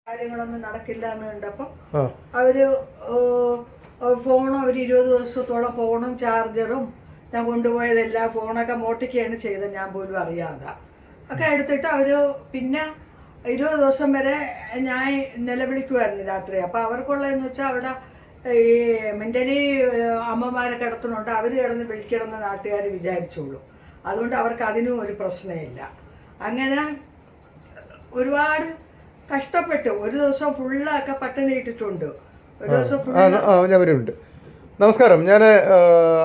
കാര്യങ്ങളൊന്നും നടക്കില്ല എന്ന് കണ്ടപ്പോൾ അവര് ഫോണും അവർ 20 ദിവസത്തോളം ഫോണും ചാർജറും ഞാൻ കൊണ്ടുപോയതെല്ലാം ഫോണൊക്കെ മോട്ടിക്കുകയാണ് ചെയ്തത്, ഞാൻ പോലും അറിയാതെ ഒക്കെ എടുത്തിട്ട് അവര് പിന്നെ 20 ദിവസം വരെ ഞാൻ നിലവിളിക്കുമായിരുന്നു രാത്രി. അപ്പോൾ അവർക്കുള്ളതെന്ന് വെച്ചാൽ അവിടെ ഈ മെൻ്റലി അമ്മമാരെ കിടത്തുന്നുണ്ട്, അവർ കിടന്ന് വിളിക്കണമെന്ന് നാട്ടുകാർ വിചാരിച്ചോളൂ. അതുകൊണ്ട് അവർക്ക് അതിനും ഒരു പ്രശ്നമില്ല. അങ്ങനെ ഒരുപാട് കഷ്ടപ്പെട്ടു. ഒരു ദിവസം ഫുള്ളൊക്കെ പട്ടിണി ഇട്ടിട്ടുണ്ട്. ഒരു ദിവസം ഫുള്ളുണ്ട്. നമസ്കാരം. ഞാൻ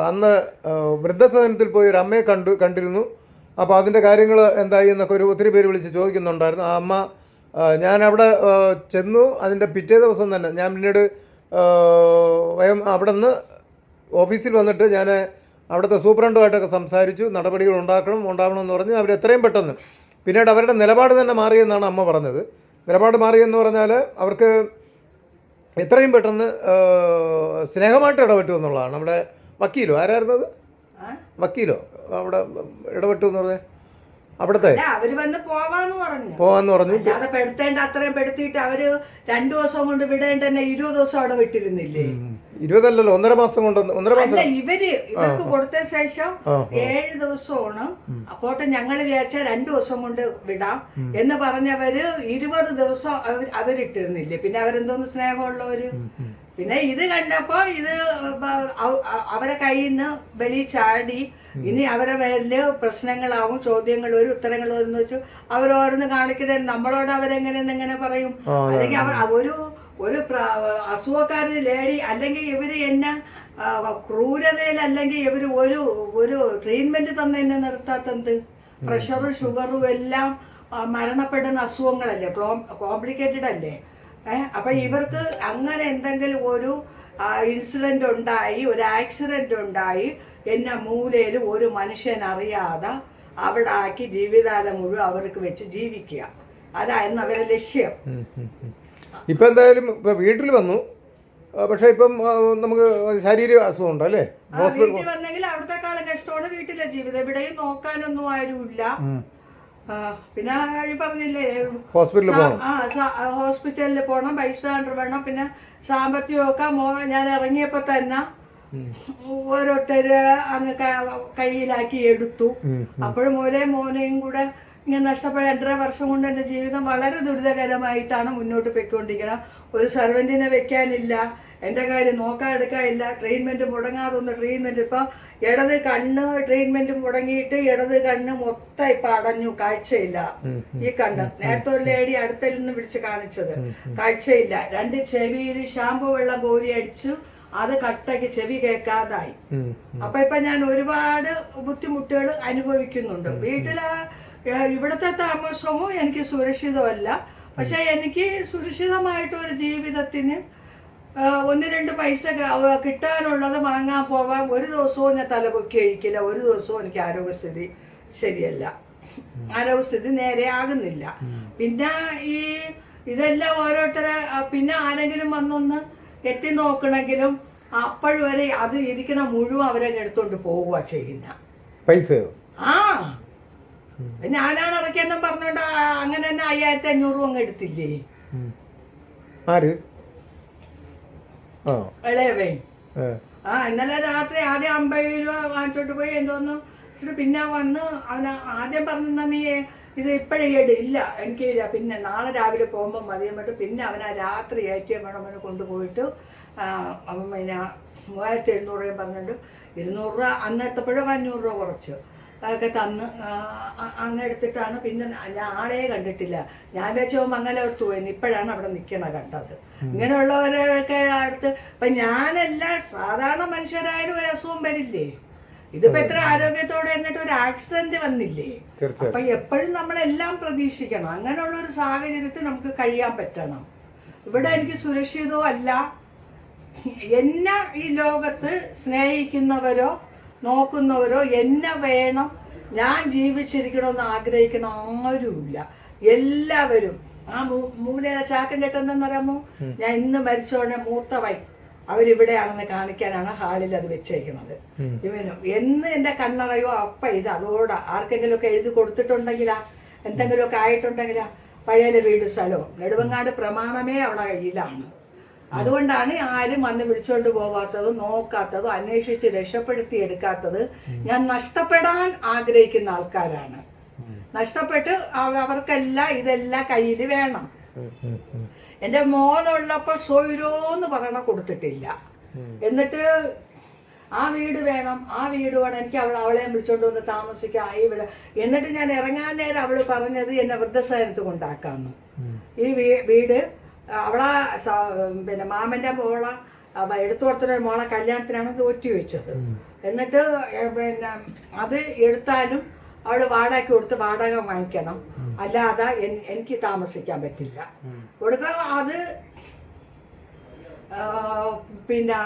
അന്ന് വൃദ്ധസദനത്തിൽ പോയി ഒരു അമ്മയെ കണ്ടിരുന്നു. അപ്പോൾ അതിൻ്റെ കാര്യങ്ങൾ എന്തായി എന്നൊക്കെ ഒത്തിരി പേര് വിളിച്ച് ചോദിക്കുന്നുണ്ടായിരുന്നു. ആ അമ്മ ഞാനവിടെ ചെന്നു. അതിൻ്റെ പിറ്റേ ദിവസം തന്നെ ഞാൻ പിന്നീട് അവിടെ നിന്ന് ഓഫീസിൽ വന്നിട്ട് ഞാൻ അവിടുത്തെ സൂപ്രണ്ടുമായിട്ടൊക്കെ സംസാരിച്ചു. നടപടികൾ ഉണ്ടാവണമെന്ന് പറഞ്ഞ് അവർ എത്രയും പെട്ടെന്ന് പിന്നീട് അവരുടെ നിലപാട് തന്നെ മാറിയെന്നാണ് അമ്മ പറഞ്ഞത്. നിലപാട് മാറിയെന്ന് പറഞ്ഞാൽ അവർക്ക് എത്രയും പെട്ടെന്ന് സ്നേഹമായിട്ട് ഇടപെട്ടു എന്നുള്ളതാണ്. നമ്മുടെ വക്കീലോ ആരായിരുന്നത്, വക്കീലോ അവിടെ ഇടപെട്ടു എന്ന് പറഞ്ഞത് അവിടുത്തെ അവര് വന്ന് പോവാന്ന് പറഞ്ഞു. അത് പെടുത്തേണ്ട അത്രയും പെടുത്തിയിട്ട് അവര് 2 ദിവസം കൊണ്ട് വിടേണ്ട തന്നെ 20 ദിവസം അവിടെ വിട്ടിരുന്നില്ലേ? 20 അല്ലല്ലോ, 1.5 മാസം കൊണ്ട്. ഇവർക്ക് കൊടുത്ത ശേഷം 7 ദിവസമാണ്. അപ്പോട്ട് ഞങ്ങൾ വിചാരിച്ച 2 ദിവസം കൊണ്ട് വിടാം എന്ന് പറഞ്ഞവര് 20 ദിവസം അവരിട്ടിരുന്നില്ലേ. പിന്നെ അവരെന്തോന്ന് സ്നേഹമുള്ളവര്. പിന്നെ ഇത് കണ്ടപ്പോ ഇത് അവരെ കയ്യിൽ നിന്ന് വെളി ചാടി. ഇനി അവരെ മേലില് പ്രശ്നങ്ങളാവും, ചോദ്യങ്ങൾ വരും, ഉത്തരങ്ങൾ വരും വെച്ചു അവരോരോന്ന് കാണിക്കുന്നത്. നമ്മളോട് അവരെങ്ങനെ പറയും? അല്ലെങ്കിൽ ഒരു അസുഖക്കാരി ലേഡി അല്ലെങ്കിൽ ഇവര് എന്നെ ക്രൂരതയിൽ അല്ലെങ്കിൽ ഇവര് ഒരു ട്രീറ്റ്മെന്റ് തന്നെ എന്നെ നിർത്താത്തത്. പ്രഷറും ഷുഗറും എല്ലാം മരണപ്പെടുന്ന അസുഖങ്ങളല്ലേ, കോംപ്ലിക്കേറ്റഡ് അല്ലേ. അപ്പൊ ഇവർക്ക് അങ്ങനെ എന്തെങ്കിലും ഒരു ഇൻസിഡന്റ് ഉണ്ടായി, ഒരു ആക്സിഡന്റ് ഉണ്ടായി, എന്നെ മൂലയിൽ ഒരു മനുഷ്യൻ അറിയാതെ അവിടെ ആക്കി ജീവിതകാലം മുഴുവൻ അവർക്ക് വെച്ച് ജീവിക്കുക. അതായിരുന്നു അവരുടെ ലക്ഷ്യം. ഇപ്പം എന്തായാലും ഇപ്പം വീട്ടിൽ വന്നു. പക്ഷെ ഇപ്പം നമുക്ക് ശാരീരിക അസുഖം ഉണ്ടോ അല്ലേ? വീട്ടിൽ വന്നെങ്കിൽ അവിടത്തെക്കാളും കഷ്ടമാണ് വീട്ടിലെ ജീവിതം. ഇവിടെയും നോക്കാനൊന്നും ആരുമില്ല. പിന്നെ ഈ പറഞ്ഞില്ലേ, ഹോസ്പിറ്റലിൽ പോകണം, പൈസ വേണം. പിന്നെ സാമ്പത്തികമൊക്കെ ഞാൻ ഇറങ്ങിയപ്പോ തന്നെ ഓരോരുത്തര് അങ്ങ് കയ്യിലാക്കി എടുത്തു. അപ്പോഴും മോനെയും കൂടെ ഇങ്ങനെ നഷ്ടപ്പെട്ട 2.5 വർഷം കൊണ്ട് എൻ്റെ ജീവിതം വളരെ ദുരിതകരമായിട്ടാണ് മുന്നോട്ട് പോയിക്കൊണ്ടിരിക്കണം. ഒരു സർവൻറ്റിനെ വെക്കാനില്ല, എൻ്റെ കാര്യം നോക്കാനെടുക്കാനില്ല. Treatment മുടങ്ങാതൊന്ന് treatment. ഇപ്പം ഇടത് കണ്ണ് ട്രീറ്റ്മെൻറ്റ് മുടങ്ങിയിട്ട് ഇടത് കണ്ണ് മൊത്തം ഇപ്പം അടഞ്ഞു, കാഴ്ചയില്ല. ഈ കണ്ണ് നേരത്തെ ഒരു ലേഡി അടുത്തിൽ നിന്ന് വിളിച്ച് കാണിച്ചത്, കാഴ്ചയില്ല. 2 ചെവിയിൽ ഷാമ്പു വെള്ളം കോരി അടിച്ചു, അത് കട്ടയ്ക്ക് ചെവി കേൾക്കാതായി. അപ്പൊ ഇപ്പൊ ഞാൻ ഒരുപാട് ബുദ്ധിമുട്ടുകൾ അനുഭവിക്കുന്നുണ്ട്. ഇവിടുത്തെ താമസവും എനിക്ക് സുരക്ഷിതമല്ല. പക്ഷെ എനിക്ക് സുരക്ഷിതമായിട്ടൊരു ജീവിതത്തിന് 1-2 പൈസ കിട്ടാനുള്ളത് വാങ്ങാൻ പോവാൻ ഒരു ദിവസവും ഞാൻ തലപൊക്കി കഴിക്കില്ല. ഒരു ദിവസവും എനിക്ക് ആരോഗ്യസ്ഥിതി ശരിയല്ല, ആരോഗ്യസ്ഥിതി നേരെ ആകുന്നില്ല. പിന്നെ ഇതെല്ലാം ഓരോരുത്തരെ പിന്നെ ആരെങ്കിലും വന്നൊന്ന് എത്തി നോക്കണമെങ്കിലും അപ്പോഴും വരെ അത് ഇരിക്കണ മുഴുവൻ അവരെ എടുത്തോണ്ട് പോവുക ചെയ്യുന്ന പൈസയോ. ഞാനാണ് ഇറക്കിയെന്നും പറഞ്ഞോണ്ട് അങ്ങനെ തന്നെ 5500 അങ്ങ് എടുത്തില്ലേ ഇളയവേ. ഇന്നലെ രാത്രി ആദ്യം 50 രൂപ വാങ്ങിച്ചോട്ട് പോയി എന്തോന്നു. പിന്നെ വന്ന് അവന് ആദ്യം പറഞ്ഞു, നീ ഇത് ഇപ്പോഴേ ഇല്ല, എനിക്കില്ല, പിന്നെ നാളെ രാവിലെ പോകുമ്പോൾ മതിയും പറ്റും. പിന്നെ അവൻ രാത്രി ATM വേണം കൊണ്ടുപോയിട്ട് അവൻ പിന്നെ 3700 രൂപയും പറഞ്ഞിട്ട് 200 രൂപ അന്ന് എത്തപ്പോഴും 500 രൂപ കുറച്ച് അതൊക്കെ തന്ന് അങ്ങ് എടുത്തിട്ടാണ്. പിന്നെ ഞാൻ ആളെ കണ്ടിട്ടില്ല. ഞാൻ വെച്ചോ മംഗലപുരത്ത് പോയി, ഇപ്പോഴാണ് അവിടെ നിൽക്കണ കണ്ടത്. ഇങ്ങനെയുള്ളവരൊക്കെ അടുത്ത് ഇപ്പം ഞാനല്ല, സാധാരണ മനുഷ്യരായാലും ഒരു അസുഖം വരില്ലേ. ഇതിപ്പോ എത്ര ആരോഗ്യത്തോടെ എന്നിട്ട് ഒരു ആക്സിഡന്റ് വന്നില്ലേ. അപ്പൊ എപ്പോഴും നമ്മളെല്ലാം പ്രതീക്ഷിക്കണം. അങ്ങനെയുള്ള ഒരു സാഹചര്യത്തിൽ നമുക്ക് കഴിയാൻ പറ്റണം. ഇവിടെ എനിക്ക് സുരക്ഷിതവും അല്ല. എന്നെ ഈ ലോകത്ത് സ്നേഹിക്കുന്നവരോ നോക്കുന്നവരോ എന്നെ വേണം, ഞാൻ ജീവിച്ചിരിക്കണമെന്ന് ആഗ്രഹിക്കണ ആരുമില്ല. എല്ലാവരും മൂലയിലെ ചാക്കൻ ചേട്ടെന്ന് പറയുമ്പോ ഞാൻ ഇന്ന് മരിച്ചോടെ മൂത്തവൻ അവരിവിടെയാണെന്ന് കാണിക്കാനാണ് ഹാളിൽ അത് വെച്ചേക്കുന്നത്. ഇവനും എന്ന് എൻ്റെ കണ്ണറയോ അപ്പ ഇത് അതോടെ ആർക്കെങ്കിലുമൊക്കെ എഴുതി കൊടുത്തിട്ടുണ്ടെങ്കിലാ, എന്തെങ്കിലുമൊക്കെ ആയിട്ടുണ്ടെങ്കിലാ പഴയ വീട് സ്ഥലവും നെടുവങ്ങാട് പ്രമാണമേ അവളുടെ കയ്യിലാണ്. അതുകൊണ്ടാണ് ആരും വന്ന് വിളിച്ചുകൊണ്ട് പോവാത്തതും നോക്കാത്തതും അന്വേഷിച്ച് രക്ഷപ്പെടുത്തി എടുക്കാത്തത്. ഞാൻ നഷ്ടപ്പെടാൻ ആഗ്രഹിക്കുന്ന ആൾക്കാരാണ്. നഷ്ടപ്പെട്ട് അവർക്കെല്ലാം ഇതെല്ലാം കയ്യിൽ വേണം. എൻ്റെ മോനുള്ളപ്പോൾ സ്വൈരോന്ന് പറയണ കൊടുത്തിട്ടില്ല. എന്നിട്ട് ആ വീട് വേണം, ആ വീട് വേണം, എനിക്ക് അവളെ വിളിച്ചോണ്ട് വന്ന് താമസിക്കാം ഈ വീട്. എന്നിട്ട് ഞാൻ ഇറങ്ങാൻ നേരം അവൾ പറഞ്ഞത് എന്നെ വൃദ്ധസദനത്ത് കൊണ്ടാക്കാമെന്ന്. ഈ വീട് അവളെ പിന്നെ മാമൻ്റെ മോളെ എടുത്തു കൊടുത്തൊരു മോളെ കല്യാണത്തിനാണ് തോറ്റി വെച്ചത്. എന്നിട്ട് പിന്നെ അത് എടുത്താലും അവൾ വാടകയ്ക്ക് കൊടുത്ത് വാടക വാങ്ങിക്കണം, അല്ലാതെ എനിക്ക് താമസിക്കാൻ പറ്റില്ല. അത് പിന്നെ